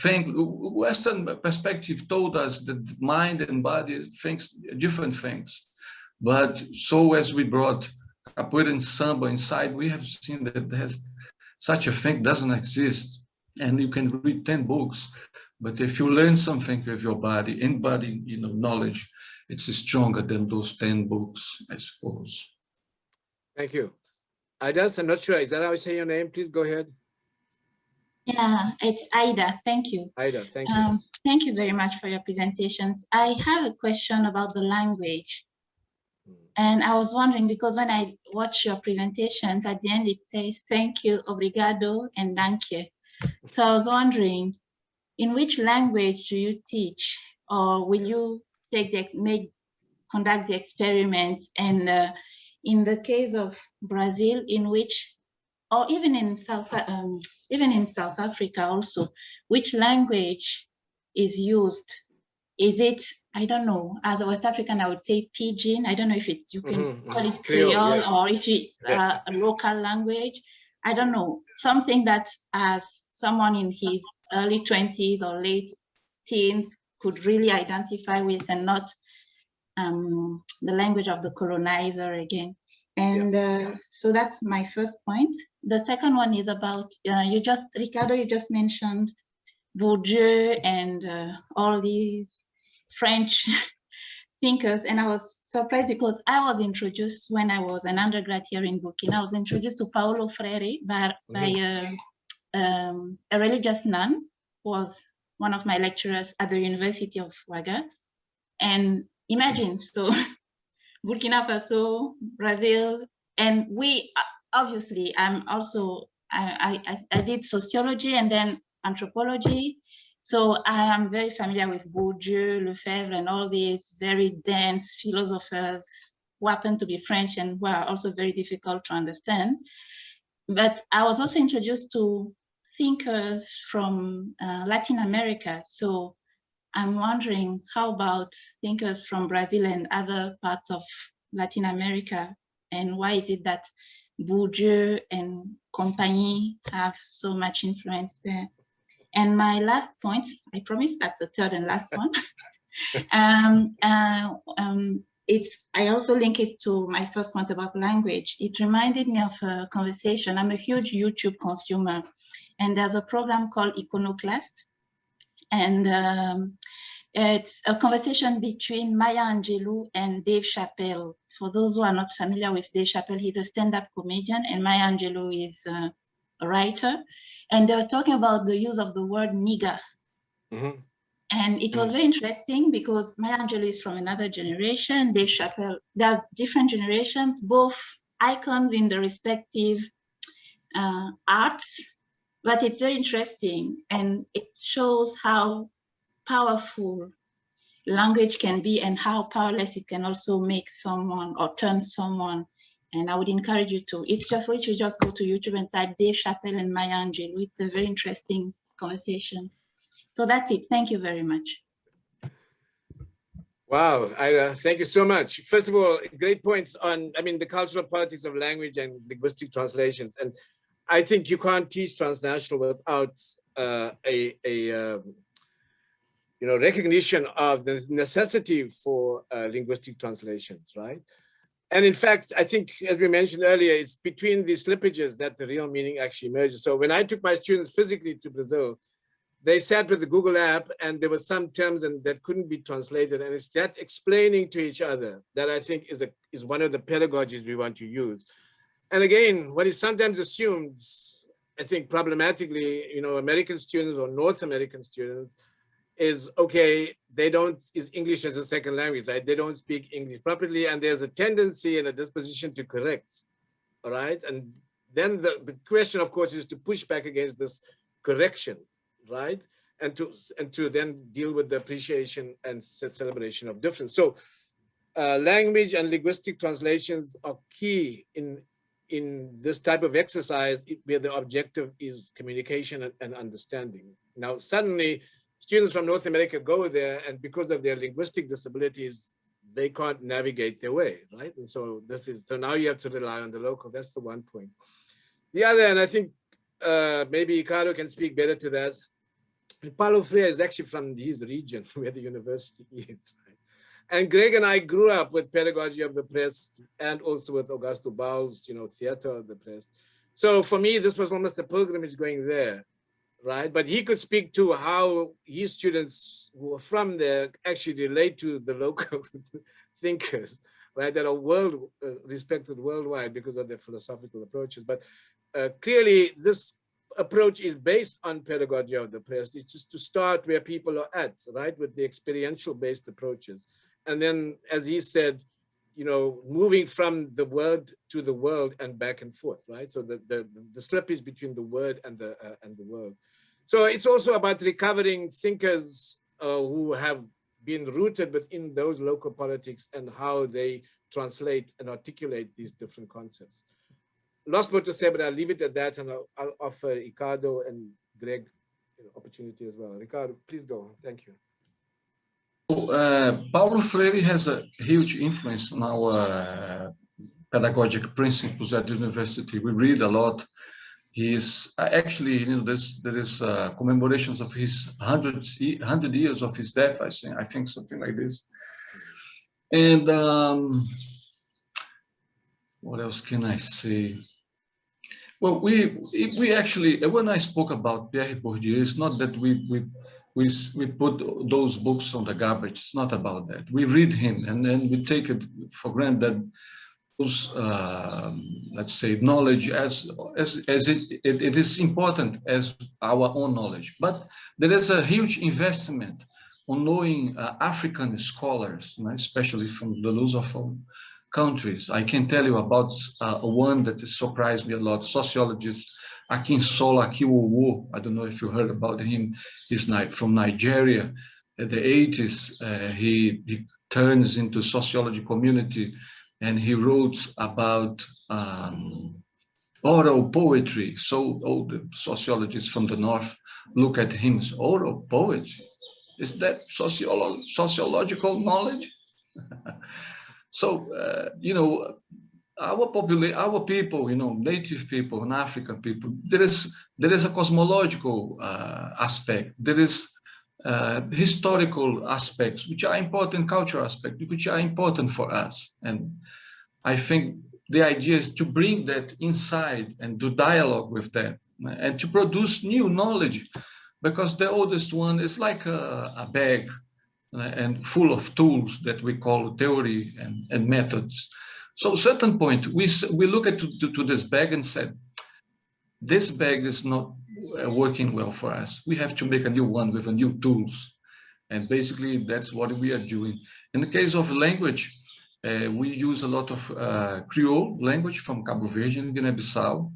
think. Western perspective told us that mind and body thinks different things. But so as we brought capoeira and samba inside, we have seen that there's such a thing doesn't exist. And you can read 10 books, but if you learn something with your body, in body, you know, knowledge, it's stronger than those 10 books, I suppose. Thank you. Adias, I'm not sure. Is that how I say your name? Please go ahead. Yeah, it's Ida. Thank you. Ida, thank you. Thank you very much for your presentations. I have a question about the language. And I was wondering, because when I watch your presentations, at the end it says, thank you, obrigado, and danke. So I was wondering, in which language do you teach, or will you conduct the experiments? And in the case of Brazil, in which, or even in South Africa also, which language is used? Is it, I don't know, as a West African, I would say Pidgin. I don't know if it's, you can call it Creole, yeah. or if it's a local language. I don't know, something that as someone in his early 20s or late teens could really identify with, and not the language of the colonizer again. And so that's my first point. The second one is about, Ricardo, you just mentioned Bourdieu and all these French thinkers, and I was surprised because I was introduced when I was an undergrad here in Burkina. I was introduced to Paulo Freire by a religious nun who was one of my lecturers at the University of Ouaga. And imagine, so Burkina Faso, Brazil, and we obviously, I'm also, I did sociology and then anthropology. So I am very familiar with Bourdieu, Lefebvre, and all these very dense philosophers who happen to be French and who are also very difficult to understand. But I was also introduced to thinkers from Latin America. So I'm wondering, how about thinkers from Brazil and other parts of Latin America? And why is it that Bourdieu and compagnie have so much influence there? And my last point, I promise that's the third and last one. I also link it to my first point about language. It reminded me of a conversation. I'm a huge YouTube consumer, and there's a program called Iconoclast. And it's a conversation between Maya Angelou and Dave Chappelle. For those who are not familiar with Dave Chappelle, he's a stand-up comedian, and Maya Angelou is a writer. And they were talking about the use of the word nigger. Mm-hmm. And it was very interesting because Maya Angelou is from another generation, Dave Chappelle, there are different generations, both icons in the respective arts, but it's very interesting, and it shows how powerful language can be and how powerless it can also make someone or turn someone. And I would encourage you to, it's just for you to just go to YouTube and type Dave Chappelle and Maya Angelou. It's a very interesting conversation. So that's it. Thank you very much. Wow, thank you so much. First of all, great points on, I mean, the cultural politics of language and linguistic translations. And I think you can't teach transnational without recognition of the necessity for linguistic translations, right? And in fact, I think, as we mentioned earlier, it's between the slippages that the real meaning actually emerges. So when I took my students physically to Brazil, they sat with the Google app and there were some terms that couldn't be translated. And it's that explaining to each other that I think is one of the pedagogies we want to use. And again, what is sometimes assumed, I think problematically, American students or North American students is, okay, is English as a second language, right? They don't speak English properly, and there's a tendency and a disposition to correct, all right? And then the question, of course, is to push back against this correction, right? And to then deal with the appreciation and celebration of difference. So language and linguistic translations are key in this type of exercise where the objective is communication and understanding. Now, suddenly, students from North America go there, and because of their linguistic disabilities, they can't navigate their way, right? And so so now you have to rely on the local. That's the one point. The other, and I think maybe Ricardo can speak better to that. Paulo Freire is actually from his region where the university is, right? And Greg and I grew up with Pedagogy of the Press and also with Augusto Ball's, Theater of the Press. So for me, this was almost a pilgrimage going there, right? But he could speak to how his students who are from there actually relate to the local thinkers, right? That are respected worldwide because of their philosophical approaches. But clearly, this approach is based on Pedagogy of the Press. It's just to start where people are at, right? With the experiential-based approaches. And then, as he said, moving from the word to the world and back and forth, right? So the slippage between the word and the world. So it's also about recovering thinkers who have been rooted within those local politics and how they translate and articulate these different concepts. Lost more to say, but I'll leave it at that, and I'll offer Ricardo and Greg opportunity as well. Ricardo, please go. Thank you. Paulo Freire has a huge influence on our pedagogic principles at the university. We read a lot. He's actually, there is commemorations of his 100 years of his death, I think something like this. And what else can I say? Well, we actually, when I spoke about Pierre Bourdieu, it's not that we put those books on the garbage. It's not about that. We read him, and then we take it for granted that those, let's say, knowledge as it is important as our own knowledge. But there is a huge investment on knowing African scholars, especially from the Lusophone countries. I can tell you about one that surprised me a lot. Sociologist Akinsola Akiwowo. I don't know if you heard about him. He's from Nigeria. In the 80s, he turns into sociology community, and he wrote about Oral poetry. So all the sociologists from the North look at him as oral poetry. Is that sociological knowledge? So, you know, our people, you know, native people and African people, there is a cosmological aspect. There is historical aspects, which are important, cultural aspects, which are important for us. And I think the idea is to bring that inside and to dialogue with that and to produce new knowledge, because the oldest one is like a bag and full of tools that we call theory and methods. So at a certain point, we look at to this bag and said, this bag is not working well for us. We have to make a new one with a new tools. And basically, that's what we are doing. In the case of language, we use a lot of Creole language from Cabo Verde and Guinea-Bissau,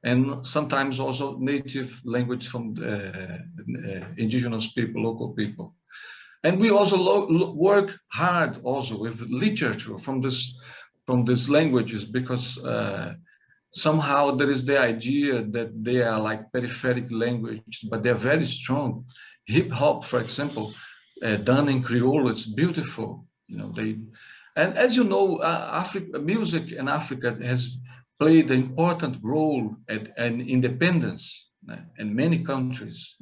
and sometimes also native language from indigenous people, local people. And we also work hard also with literature from these languages, because somehow there is the idea that they are like peripheric languages, but they're very strong. Hip hop, for example, done in Creole, it's beautiful. You know, and as you know, music in Africa has played an important role in independence in many countries.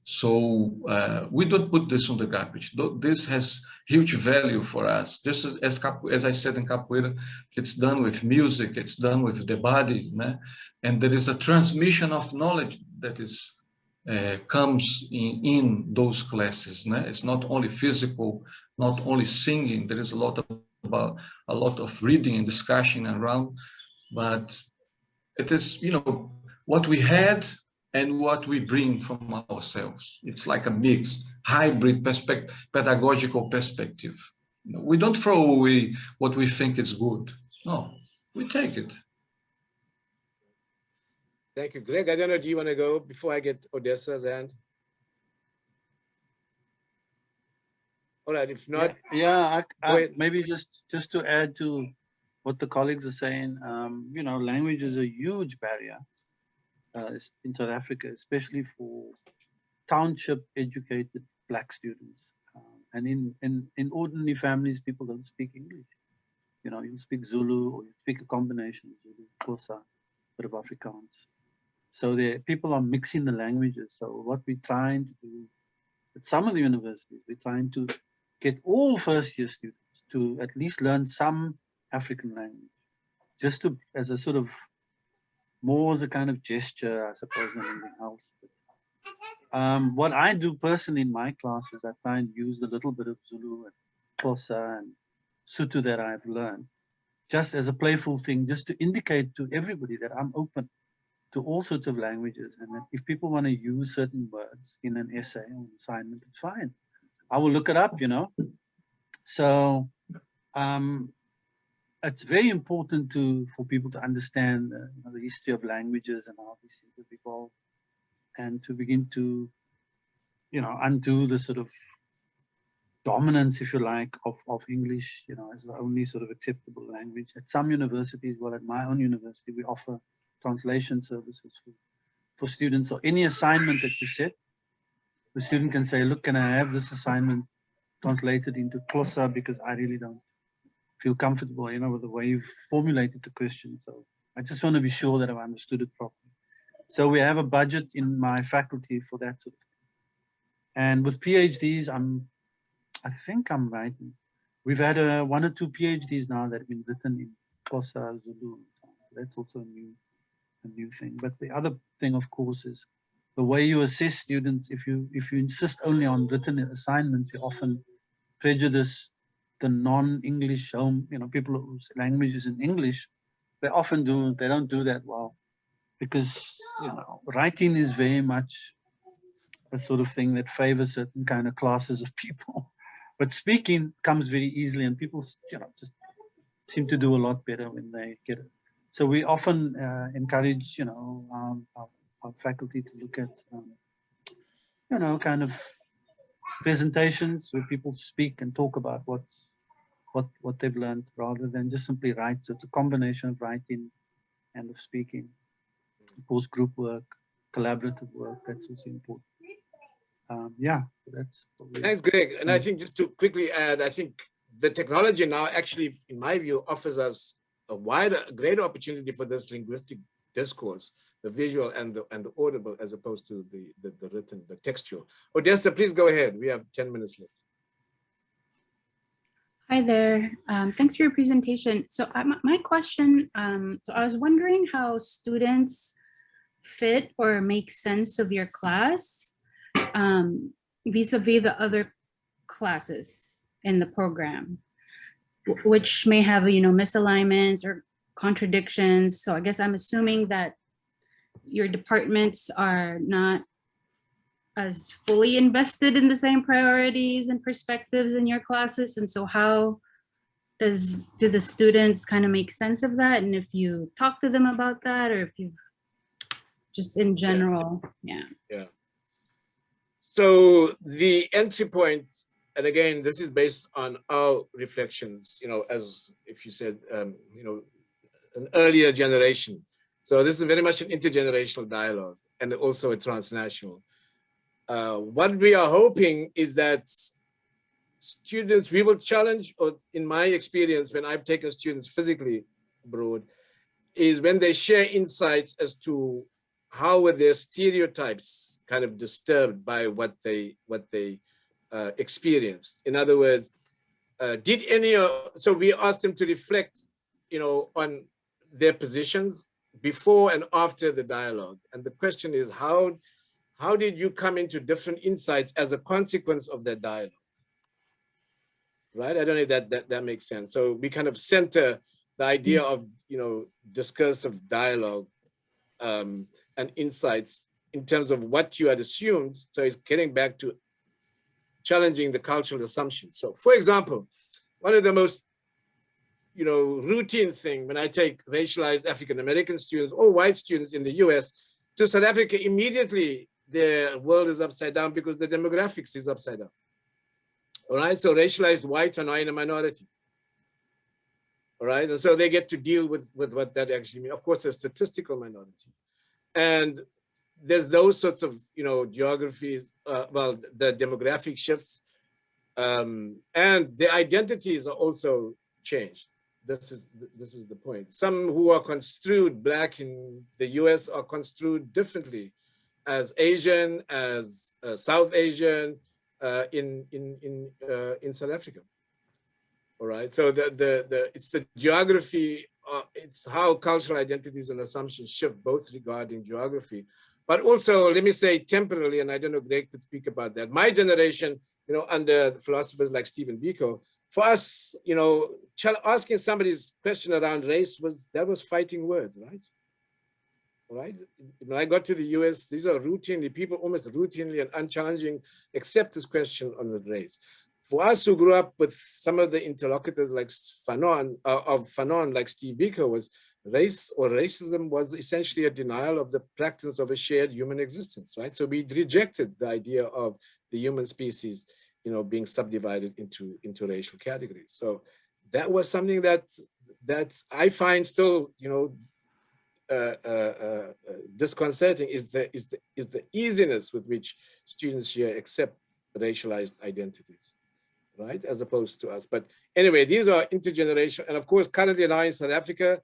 So we don't put this on the garbage. This has huge value for us. Just as I said in Capoeira, it's done with music, it's done with the body, and there is a transmission of knowledge that is comes in those classes. It's not only physical, not only singing. There is a lot of reading and discussion around, but it is, you know, what we had and what we bring from ourselves. It's like a mix, hybrid pedagogical perspective. We don't throw away what we think is good. No, we take it. Thank you, Greg. I don't know, do you want to go before I get Odessa's hand? All right, if not. Yeah, maybe just to add to what the colleagues are saying, you know, language is a huge barrier in South Africa, especially for township educated Black students. And in ordinary families, people don't speak English. You know, you speak Zulu, or you speak a combination of Zulu, Xhosa, bit of Afrikaans. So people are mixing the languages. So what we're trying to do at some of the universities, we're trying to get all first-year students to at least learn some African language, just to as a sort of more as a kind of gesture, I suppose, than anything else. But, what I do personally in my classes, I try and use a little bit of Zulu and Xhosa and Sotho that I've learned, just as a playful thing, just to indicate to everybody that I'm open to all sorts of languages, and that if people want to use certain words in an essay or an assignment, it's fine. I will look it up, you know. So it's very important for people to understand the history of languages and how these things have evolved, and to begin to, you know, undo the sort of dominance, if you like, of English, you know, as the only sort of acceptable language. At some universities, well, at my own university, we offer translation services for students. So any assignment that you set, the student can say, look, can I have this assignment translated into Xhosa, because I really don't feel comfortable, you know, with the way you've formulated the question. So I just want to be sure that I've understood it properly. So we have a budget in my faculty for that sort of thing. And with PhDs, I think I'm right. We've had 1 or 2 PhDs now that have been written in Xhosa, Zulu, and so on. So that's also a new thing. But the other thing, of course, is the way you assess students. If you insist only on written assignments, you often prejudice the non-English home, you know, people whose language is in English. They don't do that well, because, you know, writing is very much a sort of thing that favors certain kind of classes of people. But speaking comes very easily, and people, you know, just seem to do a lot better when they get it. So we often encourage, you know, our faculty to look at, you know, kind of presentations where people speak and talk about what they've learned, rather than just simply write. So it's a combination of writing and of speaking. Post-group work, collaborative work, that's also important. Yeah, that's probably. Thanks, Greg. And I think just to quickly add, I think the technology now actually, in my view, offers us a greater opportunity for this linguistic discourse, the visual and the audible, as opposed to the written, the textual. Odessa, please go ahead. We have 10 minutes left. Hi there. Thanks for your presentation. So my question, so I was wondering how students fit or make sense of your class vis-a-vis the other classes in the program, which may have, misalignments or contradictions. So I guess I'm assuming that your departments are not as fully invested in the same priorities and perspectives in your classes. And so how do the students kind of make sense of that? And if you talk to them about that, or if you just in general, yeah. So the entry point, and again, this is based on our reflections, as if you said, an earlier generation. So this is very much an intergenerational dialogue and also a transnational. What we are hoping is that students, we will challenge, or in my experience, when I've taken students physically abroad, is when they share insights as to how were their stereotypes kind of disturbed by what they experienced. In other words, so we asked them to reflect, on their positions before and after the dialogue. And the question is, how did you come into different insights as a consequence of that dialogue? Right? I don't know if that makes sense. So we kind of center the idea of, discursive dialogue and insights in terms of what you had assumed. So it's getting back to challenging the cultural assumptions. So for example, one of the most, routine thing when I take racialized African-American students or white students in the US to South Africa, immediately their world is upside down because the demographics is upside down. All right, so racialized whites are now in a minority. All right, and so they get to deal with what that actually means. Of course, a statistical minority. And there's those sorts of, geographies, the demographic shifts, and the identities are also changed. This is the point. Some who are construed Black in the US are construed differently as Asian, as South Asian in South Africa. All right, so it's the geography, it's how cultural identities and assumptions shift, both regarding geography, but also, let me say temporarily, and I don't know, Greg could speak about that. My generation, under philosophers like Stephen Biko, for us, asking somebody's question around race was fighting words, right? All right. When I got to the US, these are people almost routinely and unchallenging accept this question on the race. For us who grew up with some of the interlocutors like Fanon, like Steve Biko, was race or racism was essentially a denial of the practice of a shared human existence, right? So we rejected the idea of the human species, being subdivided into racial categories. So that was something that I find still, disconcerting is the easiness with which students here accept racialized identities, right, as opposed to us. But anyway, these are intergenerational, and of course, currently now in South Africa,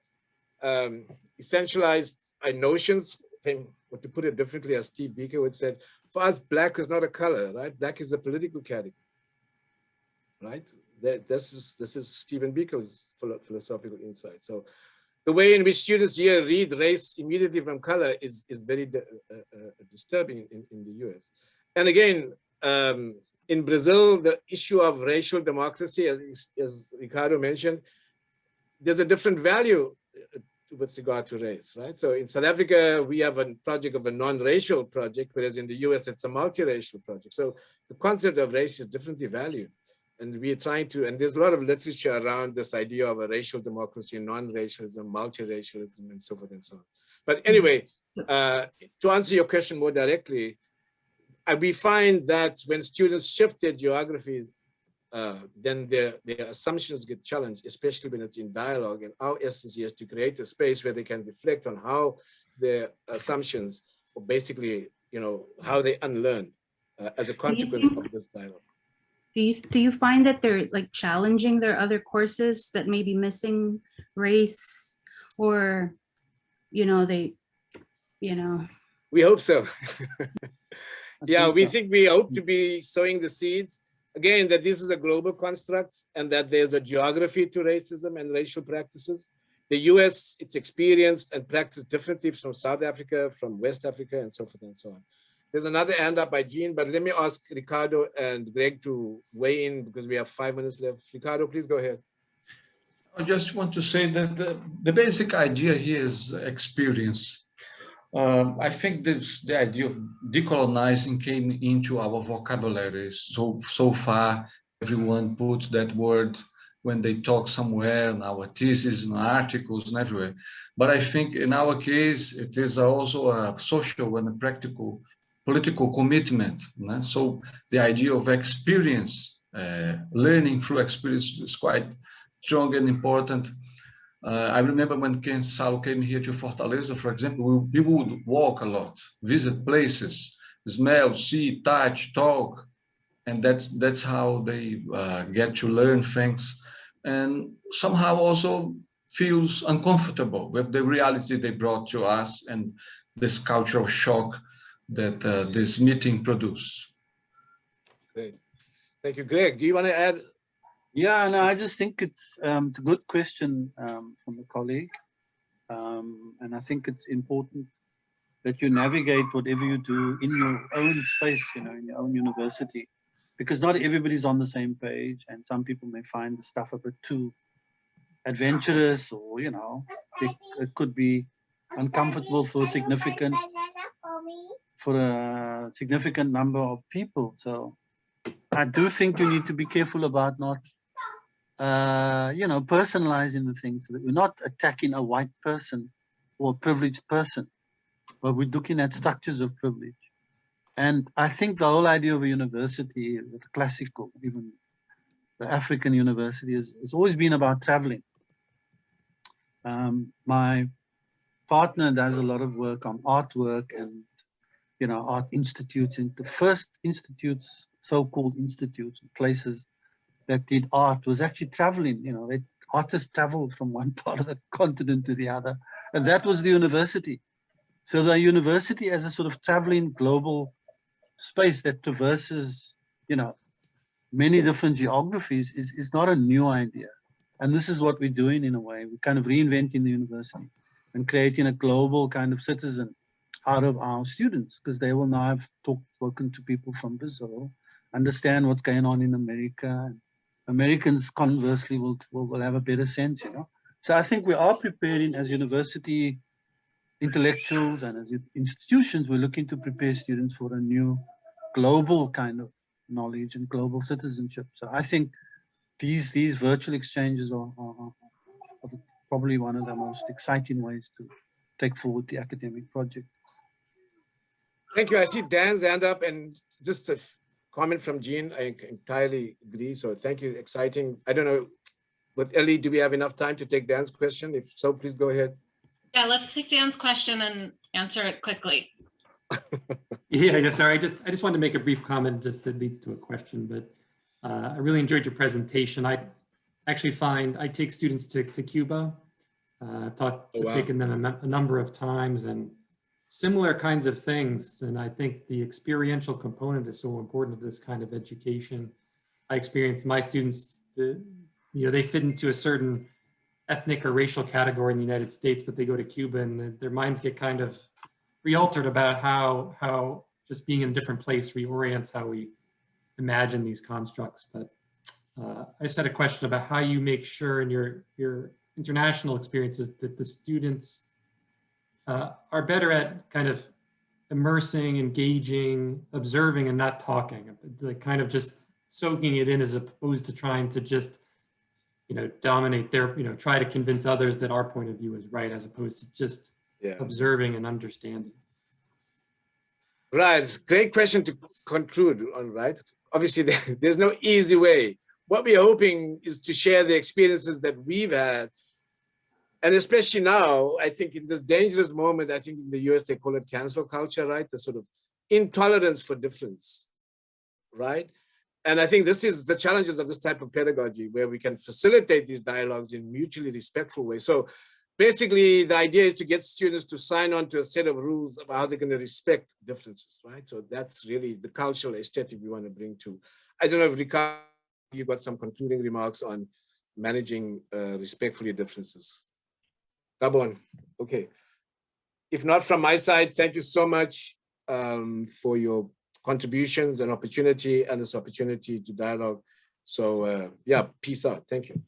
essentialized notions. Or to put it differently, as Steve Biko would said, for us, Black is not a color, right? Black is a political category, right? This is Stephen Biko's philosophical insight. So the way in which students here read race immediately from color is very disturbing in the US. And again, in Brazil, the issue of racial democracy, as Ricardo mentioned, there's a different value with regard to race, right? So in South Africa, we have a project of a non-racial project, whereas in the US, it's a multiracial project. So the concept of race is differently valued. And we're trying to, and there's a lot of literature around this idea of a racial democracy, non-racialism, multiracialism, and so forth and so on. But anyway, to answer your question more directly, we find that when students shift their geographies, then their assumptions get challenged, especially when it's in dialogue. And our essence here is to create a space where they can reflect on how their assumptions, or basically, how they unlearn as a consequence of this dialogue. Do you find that they're like challenging their other courses that may be missing race, or, we hope so. Yeah, we hope to be sowing the seeds. Again, that this is a global construct and that there's a geography to racism and racial practices. The US, it's experienced and practiced differently from South Africa, from West Africa, and so forth and so on. There's another hand up by Jean, but let me ask Ricardo and Greg to weigh in because we have 5 minutes left. Ricardo, please go ahead. I just want to say that the basic idea here is experience. I think the idea of decolonizing came into our vocabulary. So far, everyone puts that word when they talk somewhere in our theses and articles and everywhere. But I think in our case, it is also a social and a practical political commitment. So the idea of experience, learning through experience is quite strong and important. I remember when Salo came here to Fortaleza, for example, we would walk a lot, visit places, smell, see, touch, talk, and that's how they get to learn things, and somehow also feels uncomfortable with the reality they brought to us and this cultural shock that this meeting produced. Great. Thank you. Greg, do you want to add? Yeah, no, I just think it's a good question from the colleague. And I think it's important that you navigate whatever you do in your own space, in your own university, because not everybody's on the same page, and some people may find the stuff a bit too adventurous, or, it could be uncomfortable for a significant number of people. So I do think you need to be careful about not personalizing the things, so that we're not attacking a white person or a privileged person, but we're looking at structures of privilege. And I think the whole idea of a university, the classical, even the African university, has always been about traveling. My partner does a lot of work on artwork and, art institutes, and the first institutes, so-called institutes, places that did art was actually traveling. Artists traveled from one part of the continent to the other, and that was the university. So the university as a sort of traveling global space that traverses, many different geographies is not a new idea. And this is what we're doing in a way. We're kind of reinventing the university and creating a global kind of citizen out of our students, because they will now have spoken to people from Brazil, understand what's going on in America, and Americans conversely will have a better sense, So I think we are preparing as university intellectuals and as institutions, we're looking to prepare students for a new global kind of knowledge and global citizenship. So I think these virtual exchanges are probably one of the most exciting ways to take forward the academic project. Thank you. I see Dan's hand up, and just a comment from Jean. I entirely agree. So thank you. Exciting. I don't know, with Ellie, do we have enough time to take Dan's question? If so, please go ahead. Yeah, let's take Dan's question and answer it quickly. Yeah, sorry. I just wanted to make a brief comment just that leads to a question, but I really enjoyed your presentation. I actually find I take students to Cuba. I've taken them a number of times, and similar kinds of things. And I think the experiential component is so important to this kind of education. I experienced my students, they fit into a certain ethnic or racial category in the United States, but they go to Cuba and their minds get kind of re-altered about how just being in a different place reorients how we imagine these constructs. But I just had a question about how you make sure in your international experiences that the students are better at kind of immersing, engaging, observing, and not talking, like kind of just soaking it in as opposed to trying to just, dominate their, try to convince others that our point of view is right, as opposed to just observing and understanding. Right, it's a great question to conclude on, right? Obviously, there's no easy way. what we're hoping is to share the experiences that we've had. And especially now, I think in this dangerous moment, I think in the US, they call it cancel culture, right? The sort of intolerance for difference, right? And I think this is the challenges of this type of pedagogy, where we can facilitate these dialogues in mutually respectful ways. So basically, the idea is to get students to sign on to a set of rules about how they're going to respect differences, right? So that's really the cultural aesthetic we want to bring to. I don't know if Ricardo, you got some concluding remarks on managing respectfully differences. Come on. Okay. If not from my side, thank you so much for your contributions and opportunity and this opportunity to dialogue. So yeah, peace out. Thank you.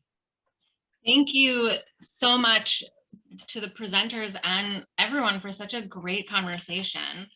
Thank you so much to the presenters and everyone for such a great conversation.